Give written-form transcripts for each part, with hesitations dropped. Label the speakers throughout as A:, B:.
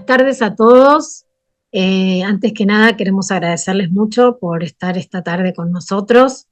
A: tardes a todos. Antes que nada queremos agradecerles mucho por estar esta tarde con nosotros.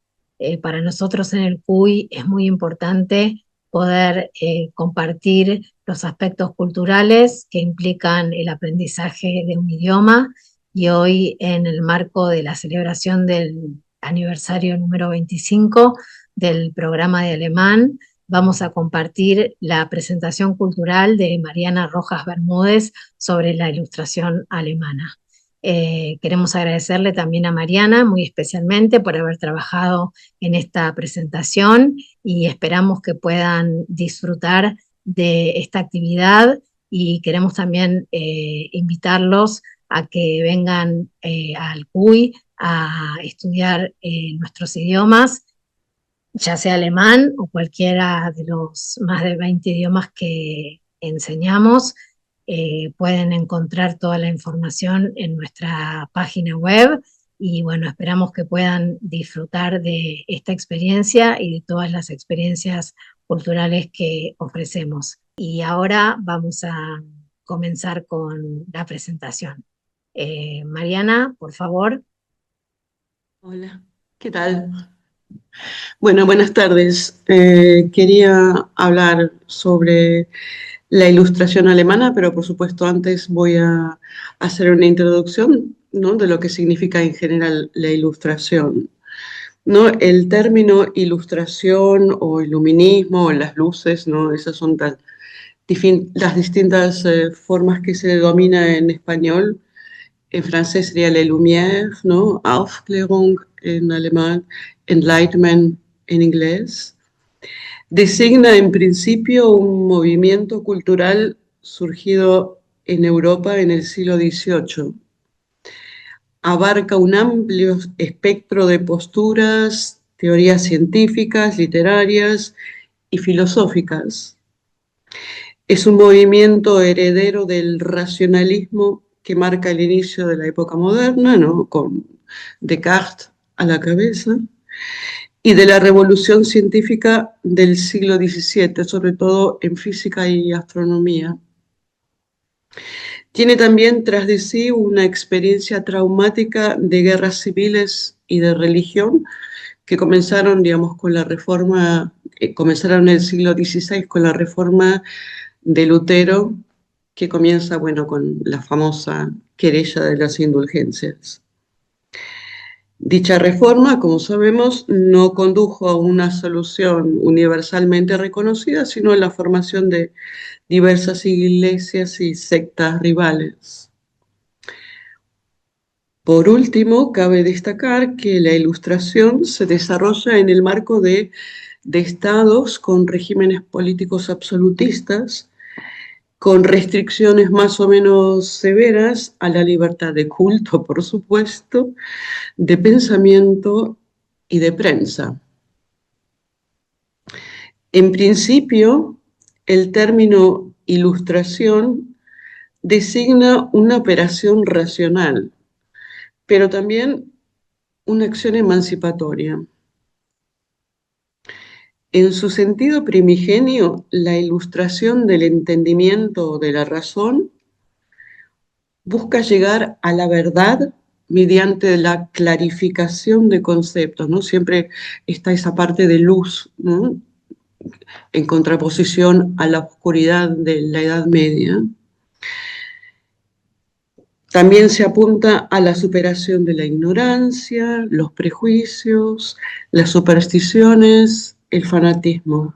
A: Para nosotros en el CUY es muy importante poder compartir los aspectos culturales que implican el aprendizaje de un idioma, y hoy en el marco de la celebración del aniversario número 25 del programa de alemán, vamos a compartir la presentación cultural de Mariana Rojas Bermúdez sobre la ilustración alemana. Queremos agradecerle también a Mariana muy especialmente por haber trabajado en esta presentación, y esperamos que puedan disfrutar de esta actividad, y queremos también invitarlos a que vengan al CUY a estudiar nuestros idiomas, ya sea alemán o cualquiera de los más de 20 idiomas que enseñamos. Pueden encontrar toda la información en nuestra página web, y bueno, esperamos que puedan disfrutar de esta experiencia y de todas las experiencias culturales que ofrecemos. Y ahora vamos a comenzar con la presentación. Mariana, por favor.
B: Hola, ¿qué tal? Bueno, buenas tardes. Quería hablar sobre la ilustración alemana, pero por supuesto antes voy a hacer una introducción, ¿no?, de lo que significa en general la ilustración, ¿no? El término ilustración o iluminismo o las luces, ¿no? Esas son las distintas formas que se denomina en español. En francés sería la lumière, ¿no? Aufklärung en alemán, Enlightenment en inglés. Designa en principio un movimiento cultural surgido en Europa en el siglo XVIII. Abarca un amplio espectro de posturas, teorías científicas, literarias y filosóficas. Es un movimiento heredero del racionalismo que marca el inicio de la época moderna, ¿no?, con Descartes a la cabeza, y de la revolución científica del siglo XVII, sobre todo en física y astronomía. Tiene también tras de sí una experiencia traumática de guerras civiles y de religión que comenzaron, digamos, con la reforma, comenzaron en el siglo XVI con la reforma de Lutero, que comienza, bueno, con la famosa querella de las indulgencias. Dicha reforma, como sabemos, no condujo a una solución universalmente reconocida, sino a la formación de diversas iglesias y sectas rivales. Por último, cabe destacar que la ilustración se desarrolla en el marco de estados con regímenes políticos absolutistas, con restricciones más o menos severas a la libertad de culto, por supuesto, de pensamiento y de prensa. En principio, el término ilustración designa una operación racional, pero también una acción emancipatoria. En su sentido primigenio, la ilustración del entendimiento o de la razón busca llegar a la verdad mediante la clarificación de conceptos, ¿no? Siempre está esa parte de luz, ¿no?, en contraposición a la oscuridad de la Edad Media. También se apunta a la superación de la ignorancia, los prejuicios, las supersticiones, el fanatismo.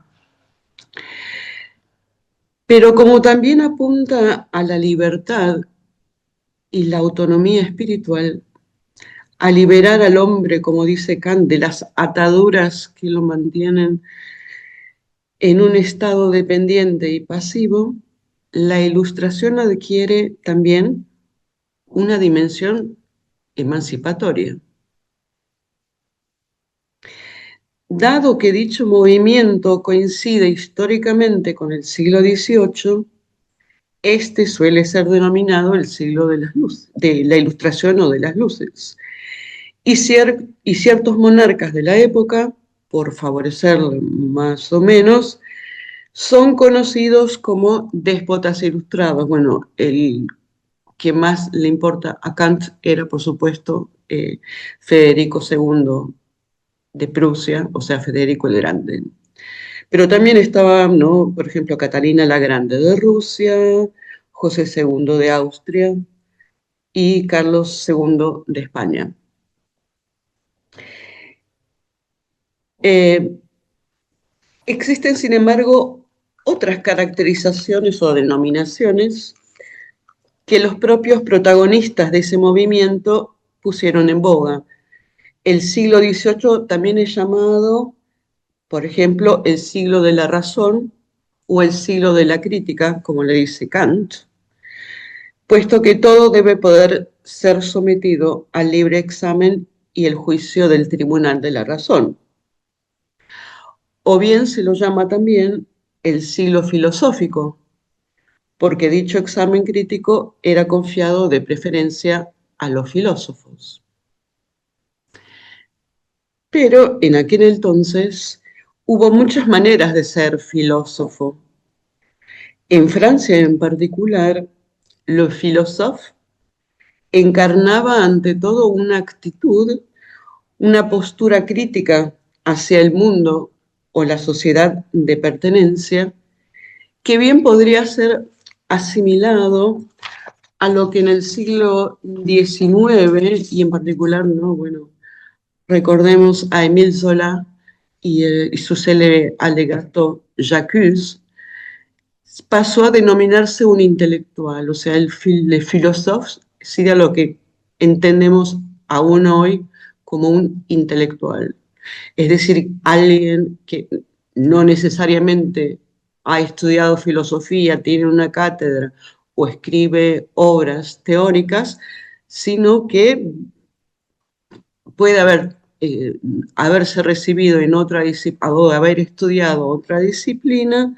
B: Pero como también apunta a la libertad y la autonomía espiritual, a liberar al hombre, como dice Kant, de las ataduras que lo mantienen en un estado dependiente y pasivo, la ilustración adquiere también una dimensión emancipatoria. Dado que dicho movimiento coincide históricamente con el siglo XVIII, este suele ser denominado el siglo de las luces, de la ilustración o de las luces. Y ciertos monarcas de la época, por favorecerlo más o menos, son conocidos como déspotas ilustrados. Bueno, el que más le importa a Kant era, por supuesto, Federico II de Prusia, o sea, Federico el Grande. Pero también estaba, ¿no? Por ejemplo, Catalina la Grande de Rusia, José II de Austria y Carlos II de España. Eh, Existen, sin embargo, otras caracterizaciones o denominaciones que los propios protagonistas de ese movimiento pusieron en boga. El siglo XVIII también es llamado, por ejemplo, el siglo de la razón o el siglo de la crítica, como le dice Kant, puesto que todo debe poder ser sometido al libre examen y el juicio del tribunal de la razón. O bien se lo llama también el siglo filosófico, porque dicho examen crítico era confiado de preferencia a los filósofos. Pero en aquel entonces hubo muchas maneras de ser filósofo. En Francia en particular, le philosophe encarnaba ante todo una actitud, una postura crítica hacia el mundo o la sociedad de pertenencia, que bien podría ser asimilado a lo que en el siglo XIX, y en particular, ¿no? Bueno, recordemos a Émile Zola y su célebre alegato J'accuse, pasó a denominarse un intelectual, o sea, el filósofo sería lo que entendemos aún hoy como un intelectual. Es decir, alguien que no necesariamente ha estudiado filosofía, tiene una cátedra o escribe obras teóricas, sino que puede haberse recibido en otra disciplina o haber estudiado otra disciplina,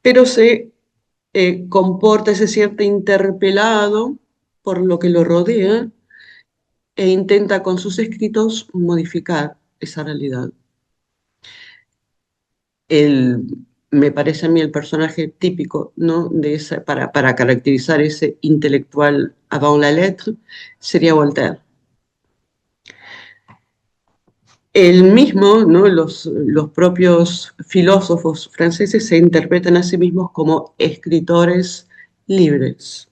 B: pero se comporta, se siente interpelado por lo que lo rodea e intenta con sus escritos modificar esa realidad. Me parece a mí el personaje típico, ¿no? Para caracterizar ese intelectual avant la lettre sería Voltaire. El mismo, ¿no? Los propios filósofos franceses se interpretan a sí mismos como escritores libres,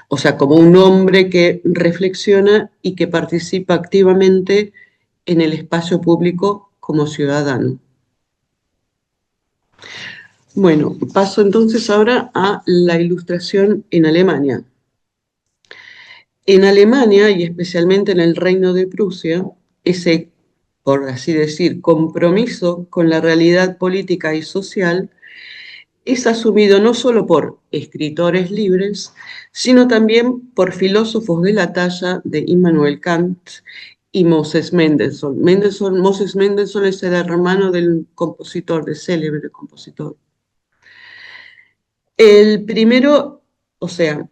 B: o sea, como un hombre que reflexiona y que participa activamente en el espacio público como ciudadano. Bueno, paso entonces ahora a la ilustración en Alemania. En Alemania, y especialmente en el Reino de Prusia, ese, por así decir, compromiso con la realidad política y social es asumido no solo por escritores libres, sino también por filósofos de la talla de Immanuel Kant y Moses Mendelssohn. Moses Mendelssohn es el hermano del compositor, del célebre compositor. El primero, o sea,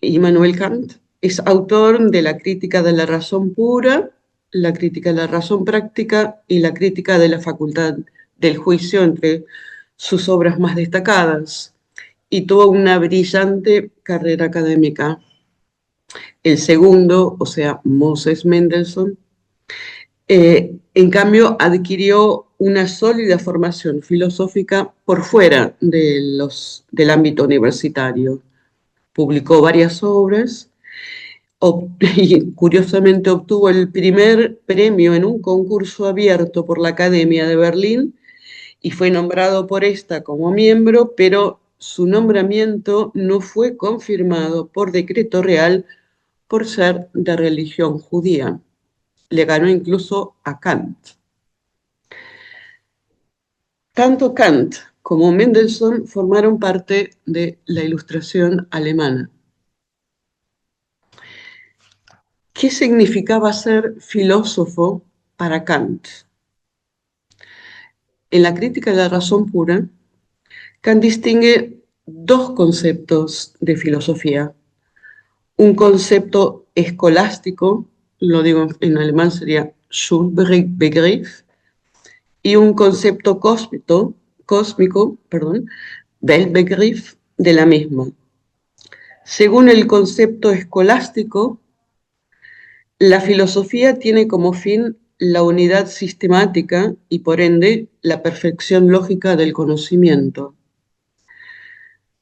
B: Immanuel Kant, es autor de la crítica de la razón pura, la crítica de la razón práctica y la crítica de la facultad del juicio, entre sus obras más destacadas, y tuvo una brillante carrera académica. El segundo, o sea, Moses Mendelssohn, en cambio, adquirió una sólida formación filosófica por fuera del ámbito universitario. Publicó varias obras y curiosamente obtuvo el primer premio en un concurso abierto por la Academia de Berlín y fue nombrado por esta como miembro, pero su nombramiento no fue confirmado por decreto real por ser de religión judía. Le ganó incluso a Kant. Tanto Kant como Mendelssohn formaron parte de la Ilustración alemana. ¿Qué significaba ser filósofo para Kant? En la crítica de la razón pura, Kant distingue dos conceptos de filosofía. Un concepto escolástico, lo digo en alemán sería Schulbegriff, y un concepto cósmico, Weltbegriff, de la misma. Según el concepto escolástico, la filosofía tiene como fin la unidad sistemática y por ende la perfección lógica del conocimiento.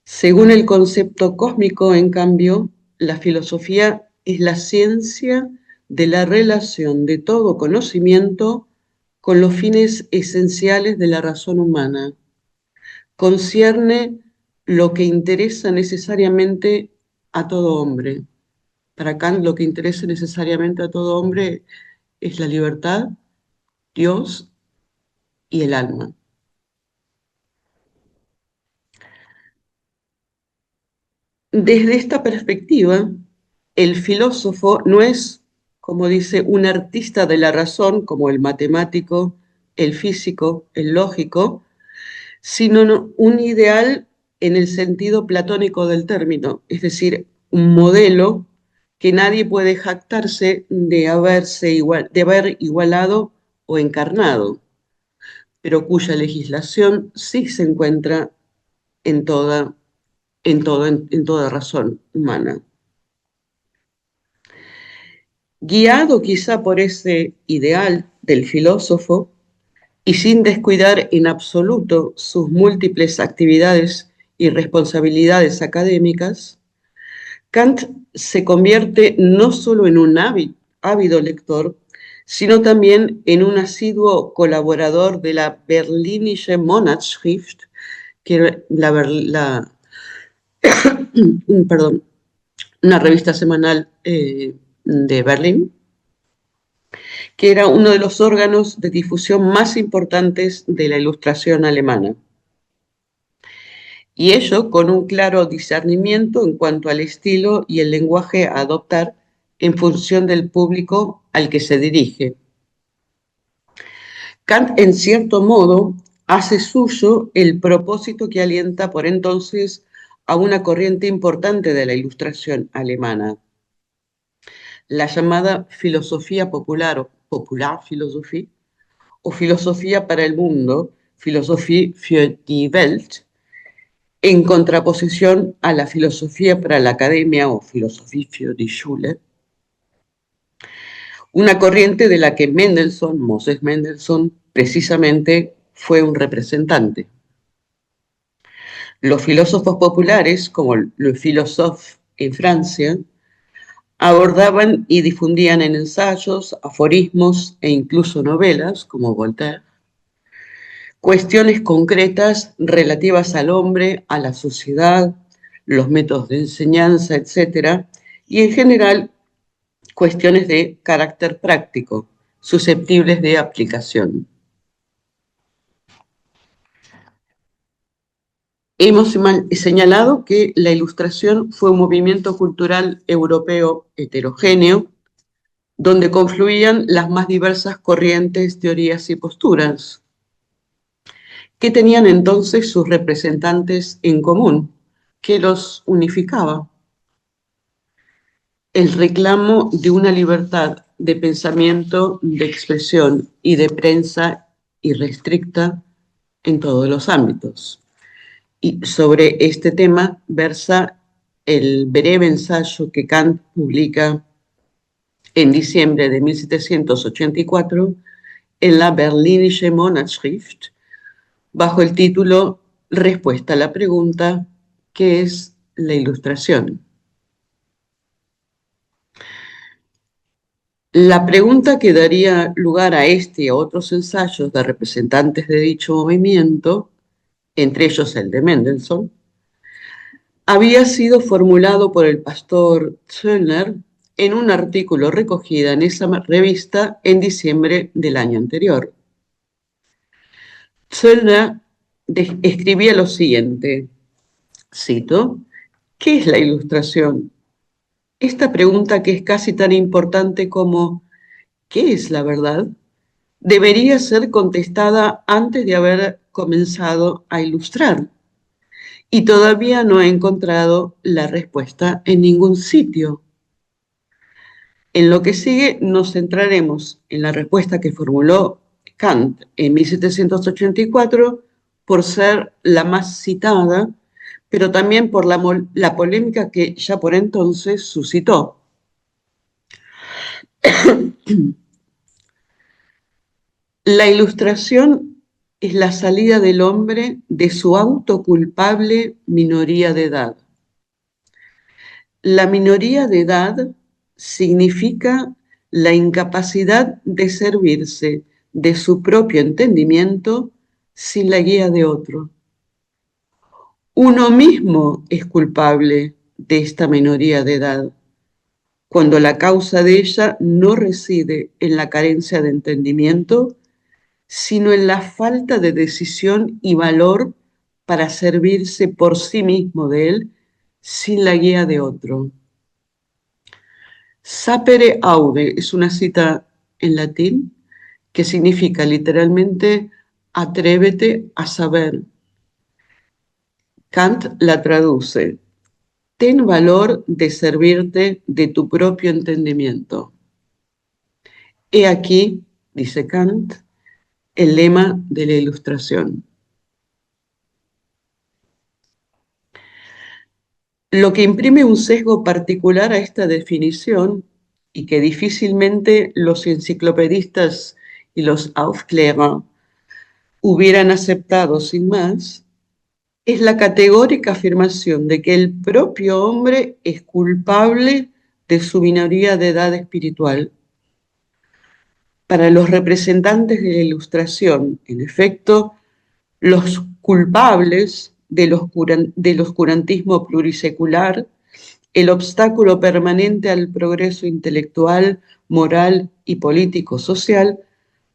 B: Según el concepto cósmico, en cambio, la filosofía es la ciencia de la relación de todo conocimiento con los fines esenciales de la razón humana. Concierne lo que interesa necesariamente a todo hombre. Para Kant, lo que interesa necesariamente a todo hombre es la libertad, Dios y el alma. Desde esta perspectiva, el filósofo no es, como dice, un artista de la razón, como el matemático, el físico, el lógico, sino un ideal en el sentido platónico del término, es decir, un modelo que nadie puede jactarse de haber igualado o encarnado, pero cuya legislación sí se encuentra en toda razón humana. Guiado quizá por ese ideal del filósofo y sin descuidar en absoluto sus múltiples actividades y responsabilidades académicas, Kant se convierte no solo en un ávido lector, sino también en un asiduo colaborador de la Berlinische Monatsschrift, que era perdón, una revista semanal de Berlín, que era uno de los órganos de difusión más importantes de la Ilustración alemana. Y ello con un claro discernimiento en cuanto al estilo y el lenguaje a adoptar en función del público al que se dirige. Kant, en cierto modo, hace suyo el propósito que alienta por entonces a una corriente importante de la Ilustración alemana, la llamada filosofía popular o Popularphilosophie, o filosofía para el mundo, Philosophie für die Welt, en contraposición a la filosofía para la academia o Philosophie für die Schule, una corriente de la que Moses Mendelssohn, precisamente fue un representante. Los filósofos populares, como le philosophe en Francia, abordaban y difundían en ensayos, aforismos e incluso novelas, como Voltaire, cuestiones concretas relativas al hombre, a la sociedad, los métodos de enseñanza, etc. Y en general, cuestiones de carácter práctico, susceptibles de aplicación. Hemos señalado que la Ilustración fue un movimiento cultural europeo heterogéneo, donde confluían las más diversas corrientes, teorías y posturas. ¿Qué tenían entonces sus representantes en común? ¿Qué los unificaba? El reclamo de una libertad de pensamiento, de expresión y de prensa irrestricta en todos los ámbitos. Y sobre este tema versa el breve ensayo que Kant publica en diciembre de 1784 en la Berlinische Monatsschrift, bajo el título Respuesta a la pregunta ¿qué es la Ilustración? La pregunta que daría lugar a este y a otros ensayos de representantes de dicho movimiento, entre ellos el de Mendelssohn, había sido formulado por el pastor Zöllner en un artículo recogido en esa revista en diciembre del año anterior. Zöllner escribía lo siguiente, cito, ¿qué es la Ilustración? Esta pregunta, que es casi tan importante como ¿qué es la verdad?, debería ser contestada antes de haber comenzado a ilustrar. Y todavía no he encontrado la respuesta en ningún sitio. En lo que sigue nos centraremos en la respuesta que formuló Kant en 1784 por ser la más citada, pero también por la polémica que ya por entonces suscitó. La ilustración es la salida del hombre de su autoculpable minoría de edad. La minoría de edad significa la incapacidad de servirse de su propio entendimiento sin la guía de otro. Uno mismo es culpable de esta minoría de edad, cuando la causa de ella no reside en la carencia de entendimiento, sino en la falta de decisión y valor para servirse por sí mismo de él sin la guía de otro. Sapere aude es una cita en latín que significa literalmente atrévete a saber. Kant la traduce: ten valor de servirte de tu propio entendimiento. He aquí, dice Kant, el lema de la Ilustración. Lo que imprime un sesgo particular a esta definición y que difícilmente los enciclopedistas y los Aufklärer hubieran aceptado sin más, es la categórica afirmación de que el propio hombre es culpable de su minoría de edad espiritual. Para los representantes de la Ilustración, en efecto, los culpables del oscurantismo plurisecular, el obstáculo permanente al progreso intelectual, moral y político-social,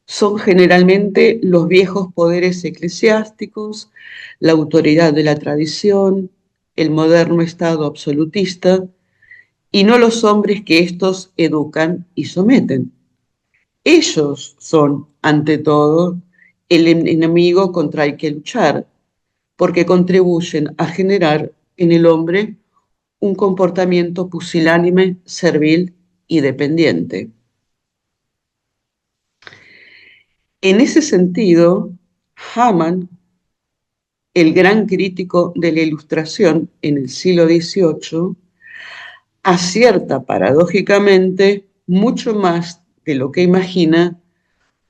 B: son generalmente los viejos poderes eclesiásticos, la autoridad de la tradición, el moderno Estado absolutista, y no los hombres que estos educan y someten. Ellos son, ante todo, el enemigo contra el que luchar, porque contribuyen a generar en el hombre un comportamiento pusilánime, servil y dependiente. En ese sentido, Hamann, el gran crítico de la Ilustración en el siglo XVIII, acierta paradójicamente mucho más de lo que imagina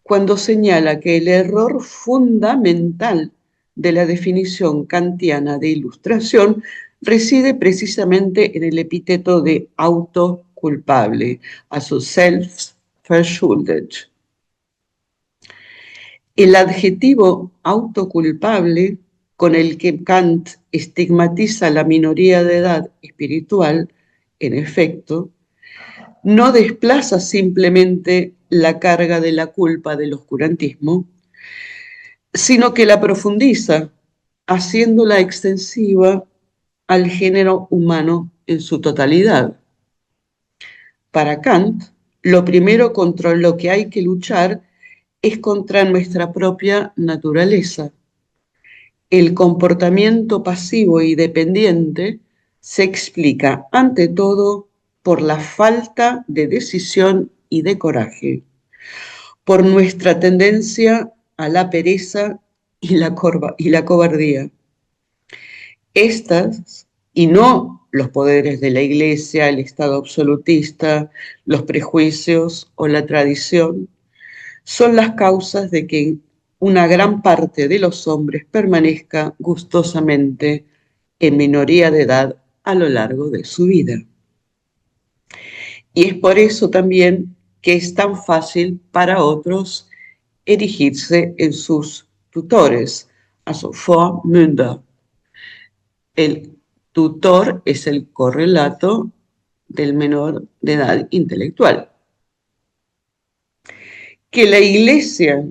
B: cuando señala que el error fundamental de la definición kantiana de ilustración reside precisamente en el epíteto de autoculpable, also selbstverschuldet. El adjetivo autoculpable con el que Kant estigmatiza la minoría de edad espiritual, en efecto, no desplaza simplemente la carga de la culpa del oscurantismo, sino que la profundiza, haciéndola extensiva al género humano en su totalidad. Para Kant, lo primero contra lo que hay que luchar es contra nuestra propia naturaleza. El comportamiento pasivo y dependiente se explica, ante todo, por la falta de decisión y de coraje, por nuestra tendencia a la pereza y la cobardía. Estas, y no los poderes de la Iglesia, el Estado absolutista, los prejuicios o la tradición, son las causas de que una gran parte de los hombres permanezca gustosamente en minoría de edad a lo largo de su vida. Y es por eso también que es tan fácil para otros erigirse en sus tutores, also Vormünder. El tutor es el correlato del menor de edad intelectual. Que la Iglesia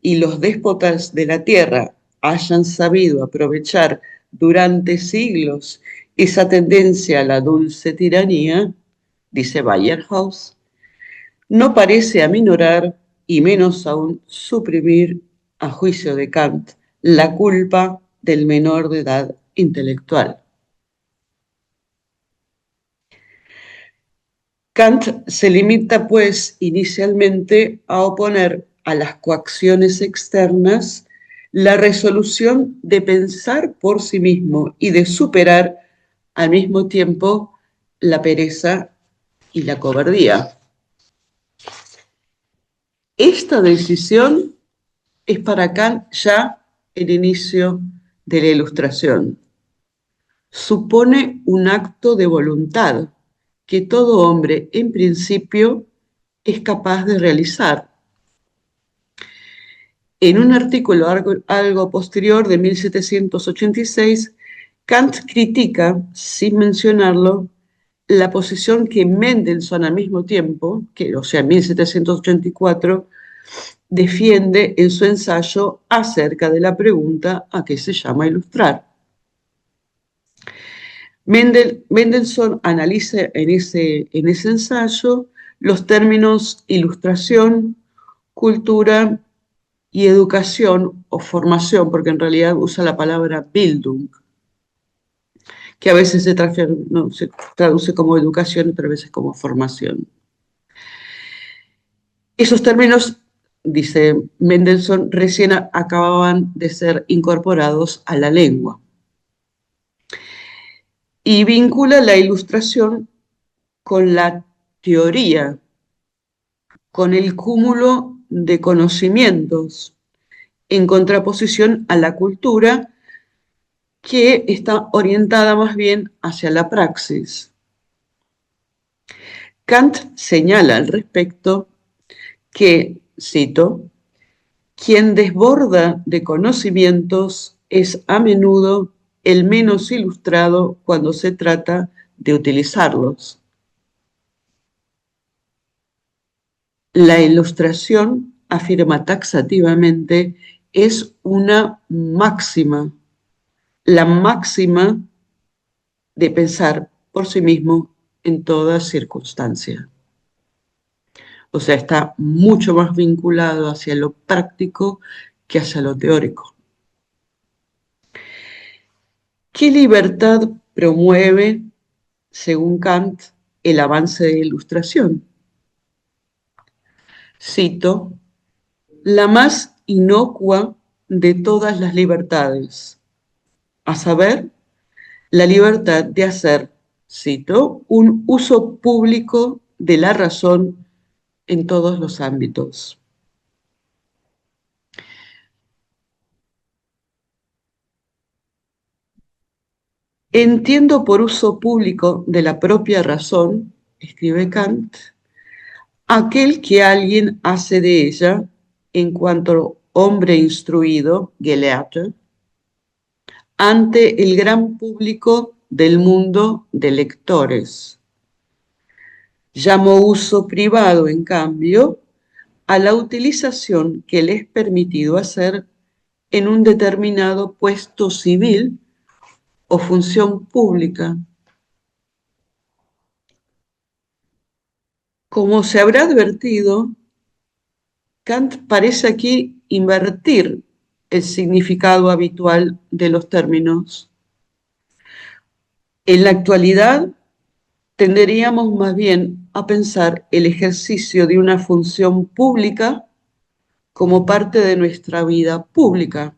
B: y los déspotas de la tierra hayan sabido aprovechar durante siglos esa tendencia a la dulce tiranía, dice Bayerhaus, no parece aminorar y menos aún suprimir, a juicio de Kant, la culpa del menor de edad intelectual. Kant se limita, pues, inicialmente a oponer a las coacciones externas la resolución de pensar por sí mismo y de superar al mismo tiempo la pereza y la cobardía. Esta decisión es para Kant ya el inicio de la Ilustración. Supone un acto de voluntad que todo hombre, en principio, es capaz de realizar. En un artículo algo posterior de 1786, Kant critica, sin mencionarlo, la posición que Mendelssohn al mismo tiempo, o sea, en 1784, defiende en su ensayo acerca de la pregunta a qué se llama ilustrar. Mendelssohn analiza en ese ensayo los términos ilustración, cultura y educación o formación, porque en realidad usa la palabra Bildung, que a veces se traduce como educación y otras veces como formación. Esos términos, dice Mendelssohn, recién acababan de ser incorporados a la lengua. Y vincula la ilustración con la teoría, con el cúmulo de conocimientos, en contraposición a la cultura, que está orientada más bien hacia la praxis. Kant señala al respecto que, cito, quien desborda de conocimientos es a menudo el menos ilustrado cuando se trata de utilizarlos. La ilustración, afirma taxativamente, es una máxima, la máxima de pensar por sí mismo en toda circunstancia. O sea, está mucho más vinculado hacia lo práctico que hacia lo teórico. ¿Qué libertad promueve, según Kant, el avance de la ilustración? Cito, la más inocua de todas las libertades, a saber, la libertad de hacer, cito, un uso público de la razón en todos los ámbitos. Entiendo por uso público de la propia razón, escribe Kant, aquel que alguien hace de ella en cuanto hombre instruido, Gelehrte, ante el gran público del mundo de lectores. Llamo uso privado, en cambio, a la utilización que le es permitido hacer en un determinado puesto civil o función pública. Como se habrá advertido, Kant parece aquí invertir el significado habitual de los términos. En la actualidad, tenderíamos más bien a pensar el ejercicio de una función pública como parte de nuestra vida pública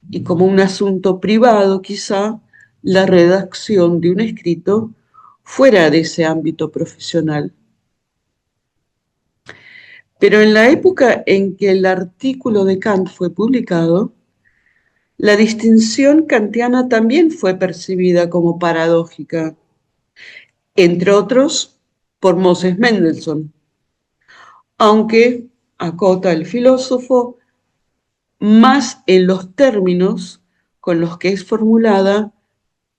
B: y como un asunto privado, quizá, la redacción de un escrito fuera de ese ámbito profesional. Pero en la época en que el artículo de Kant fue publicado, la distinción kantiana también fue percibida como paradójica, entre otros por Moses Mendelssohn, aunque, acota el filósofo, más en los términos con los que es formulada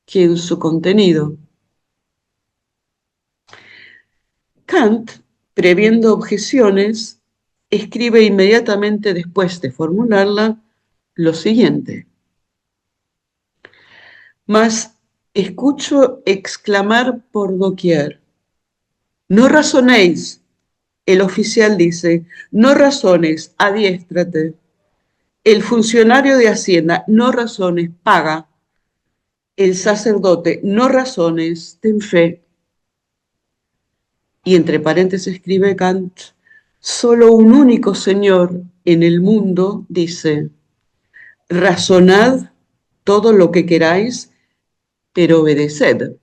B: que en su contenido. Kant, previendo objeciones, escribe inmediatamente después de formularla lo siguiente. Mas escucho exclamar por doquier, no razonéis. El oficial dice, no razones, adiéstrate. El funcionario de Hacienda, no razones, paga. El sacerdote, no razones, ten fe. Y entre paréntesis escribe Kant, solo un único Señor en el mundo dice, razonad todo lo que queráis, pero obedeced.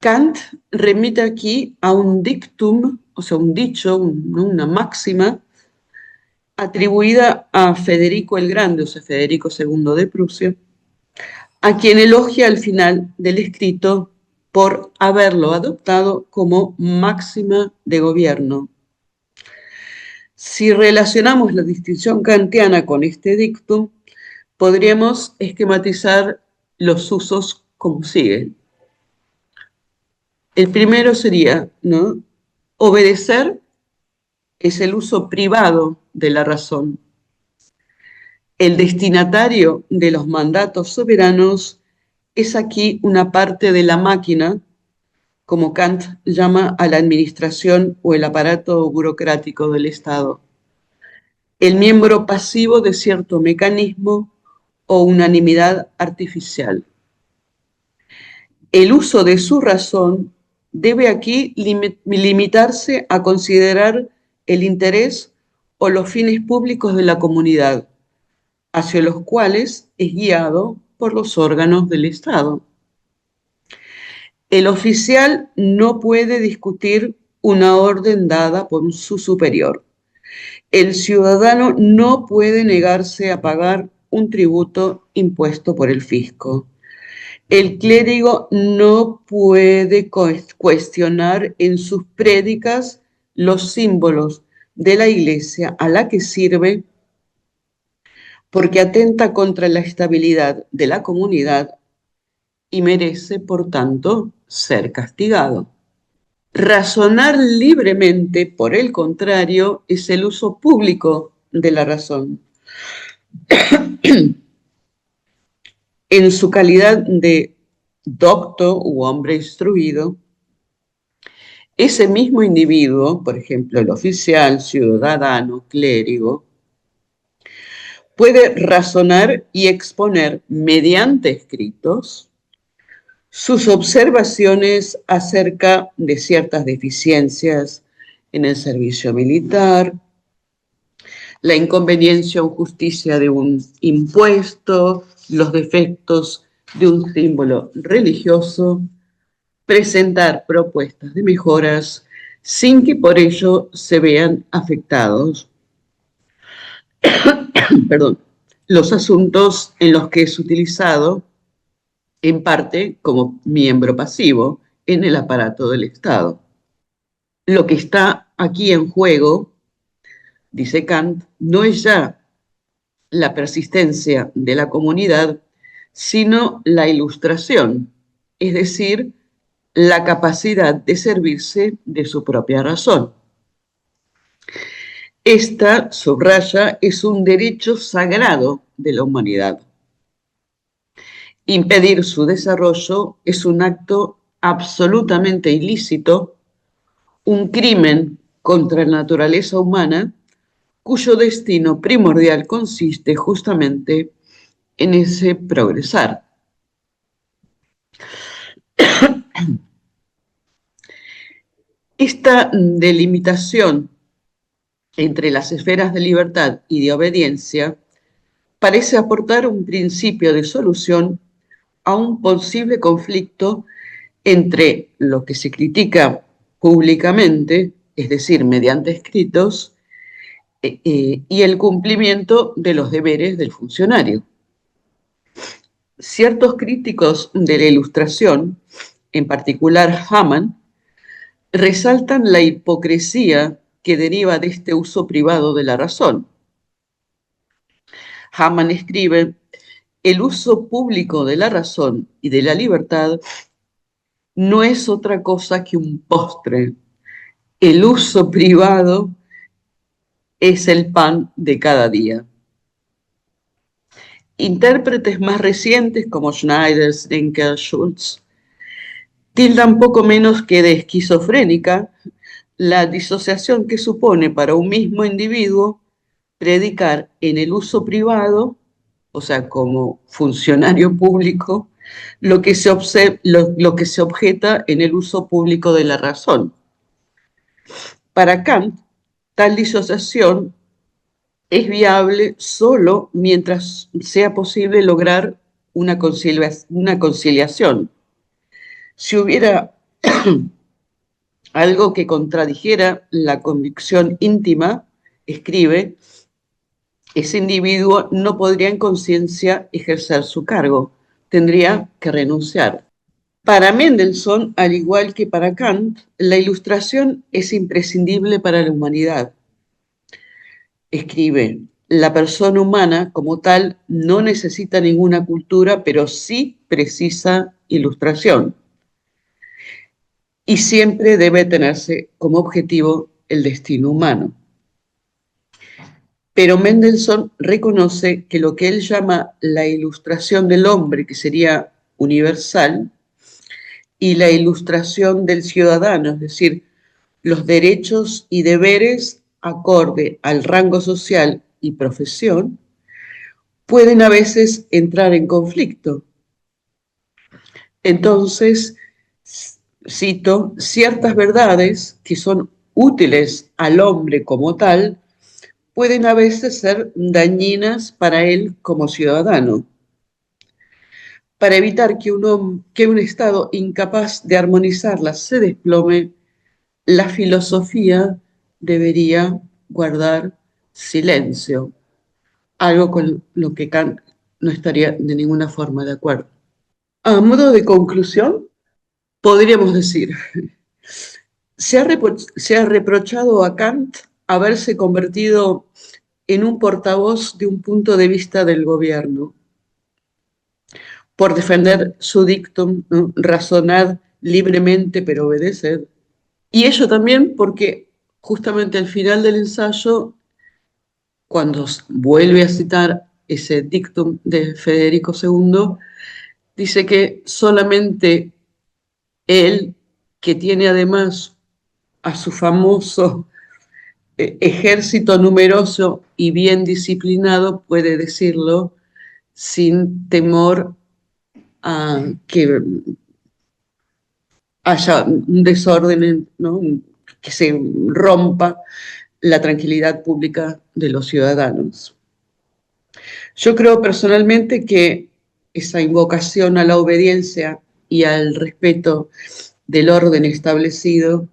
B: Kant remite aquí a un dictum, o sea, un dicho, una máxima, atribuida a Federico el Grande, o sea, Federico II de Prusia, a quien elogia al final del escrito por haberlo adoptado como máxima de gobierno. Si relacionamos la distinción kantiana con este dictum, podríamos esquematizar los usos como sigue. El primero sería, ¿no? Obedecer es el uso privado de la razón. El destinatario de los mandatos soberanos es aquí una parte de la máquina, como Kant llama a la administración o el aparato burocrático del Estado. El miembro pasivo de cierto mecanismo o unanimidad artificial. El uso de su razón debe aquí limitarse a considerar el interés o los fines públicos de la comunidad, hacia los cuales es guiado por los órganos del Estado. El oficial no puede discutir una orden dada por su superior. El ciudadano no puede negarse a pagar un tributo impuesto por el fisco. El clérigo no puede cuestionar en sus prédicas los símbolos de la iglesia a la que sirve, porque atenta contra la estabilidad de la comunidad y merece, por tanto, ser castigado. Razonar libremente, por el contrario, es el uso público de la razón. En su calidad de docto u hombre instruido, ese mismo individuo, por ejemplo, el oficial, ciudadano, clérigo, puede razonar y exponer mediante escritos sus observaciones acerca de ciertas deficiencias en el servicio militar, la inconveniencia o justicia de un impuesto, los defectos de un símbolo religioso, presentar propuestas de mejoras sin que por ello se vean afectados los asuntos en los que es utilizado en parte como miembro pasivo en el aparato del Estado. Lo que está aquí en juego, dice Kant, no es ya la persistencia de la comunidad, sino la ilustración, es decir, la capacidad de servirse de su propia razón. Esta, subraya, es un derecho sagrado de la humanidad. Impedir su desarrollo es un acto absolutamente ilícito, un crimen contra la naturaleza humana, cuyo destino primordial consiste justamente en ese progresar. Esta delimitación entre las esferas de libertad y de obediencia parece aportar un principio de solución a un posible conflicto entre lo que se critica públicamente, es decir, mediante escritos, y el cumplimiento de los deberes del funcionario. Ciertos críticos de la Ilustración, en particular Hamann, resaltan la hipocresía que deriva de este uso privado de la razón. Hamann escribe: el uso público de la razón y de la libertad no es otra cosa que un postre. El uso privado es el pan de cada día. Intérpretes más recientes como Schneider, Stenker, Schulz tildan poco menos que de esquizofrénica la disociación que supone para un mismo individuo predicar en el uso privado, o sea, como funcionario público, lo que se objeta en el uso público de la razón. Para Kant, tal disociación es viable solo mientras sea posible lograr una conciliación. Si hubiera algo que contradijera la convicción íntima, escribe, ese individuo no podría en conciencia ejercer su cargo, tendría que renunciar. Para Mendelssohn, al igual que para Kant, la ilustración es imprescindible para la humanidad. Escribe, la persona humana como tal no necesita ninguna cultura, pero sí precisa ilustración. Y siempre debe tenerse como objetivo el destino humano. Pero Mendelssohn reconoce que lo que él llama la ilustración del hombre, que sería universal, y la ilustración del ciudadano, es decir, los derechos y deberes acorde al rango social y profesión, pueden a veces entrar en conflicto. Entonces, cito, ciertas verdades que son útiles al hombre como tal, pueden a veces ser dañinas para él como ciudadano. Para evitar que un Estado incapaz de armonizarlas se desplome, la filosofía debería guardar silencio, algo con lo que Kant no estaría de ninguna forma de acuerdo. A modo de conclusión, podríamos decir, se ha reprochado a Kant haberse convertido en un portavoz de un punto de vista del gobierno, por defender su dictum, ¿no? Razonar libremente pero obedecer. Y ello también porque justamente al final del ensayo, cuando vuelve a citar ese dictum de Federico II, dice que solamente él, que tiene además a su famoso ejército numeroso y bien disciplinado, puede decirlo sin temor a que haya un desorden, ¿no? Que se rompa la tranquilidad pública de los ciudadanos. Yo creo personalmente que esa invocación a la obediencia y al respeto del orden establecido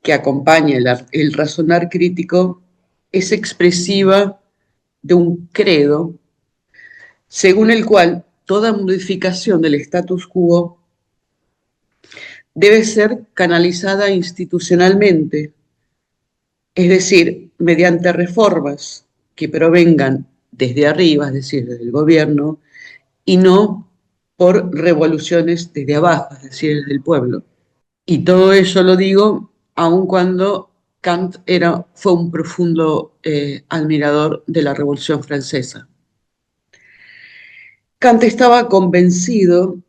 B: que acompaña el razonar crítico es expresiva de un credo según el cual toda modificación del status quo debe ser canalizada institucionalmente, es decir, mediante reformas que provengan desde arriba, es decir, desde el gobierno, y no por revoluciones desde abajo, es decir, desde el pueblo. Y todo ello lo digo aun cuando Kant fue un profundo admirador de la Revolución Francesa. Kant estaba convencido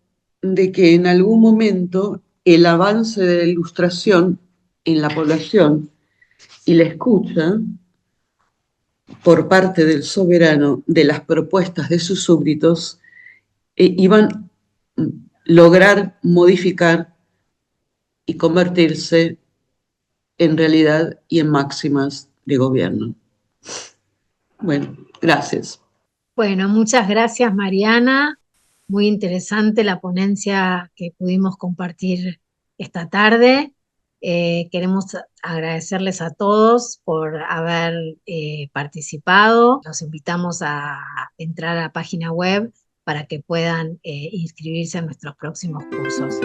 B: de que en algún momento el avance de la ilustración en la población y la escucha por parte del soberano de las propuestas de sus súbditos iban a lograr modificar y convertirse en realidad y en máximas de gobierno. Bueno, gracias.
A: Bueno, muchas gracias, Mariana. Muy interesante la ponencia que pudimos compartir esta tarde. Queremos agradecerles a todos por haber participado. Los invitamos a entrar a la página web para que puedan inscribirse en nuestros próximos cursos.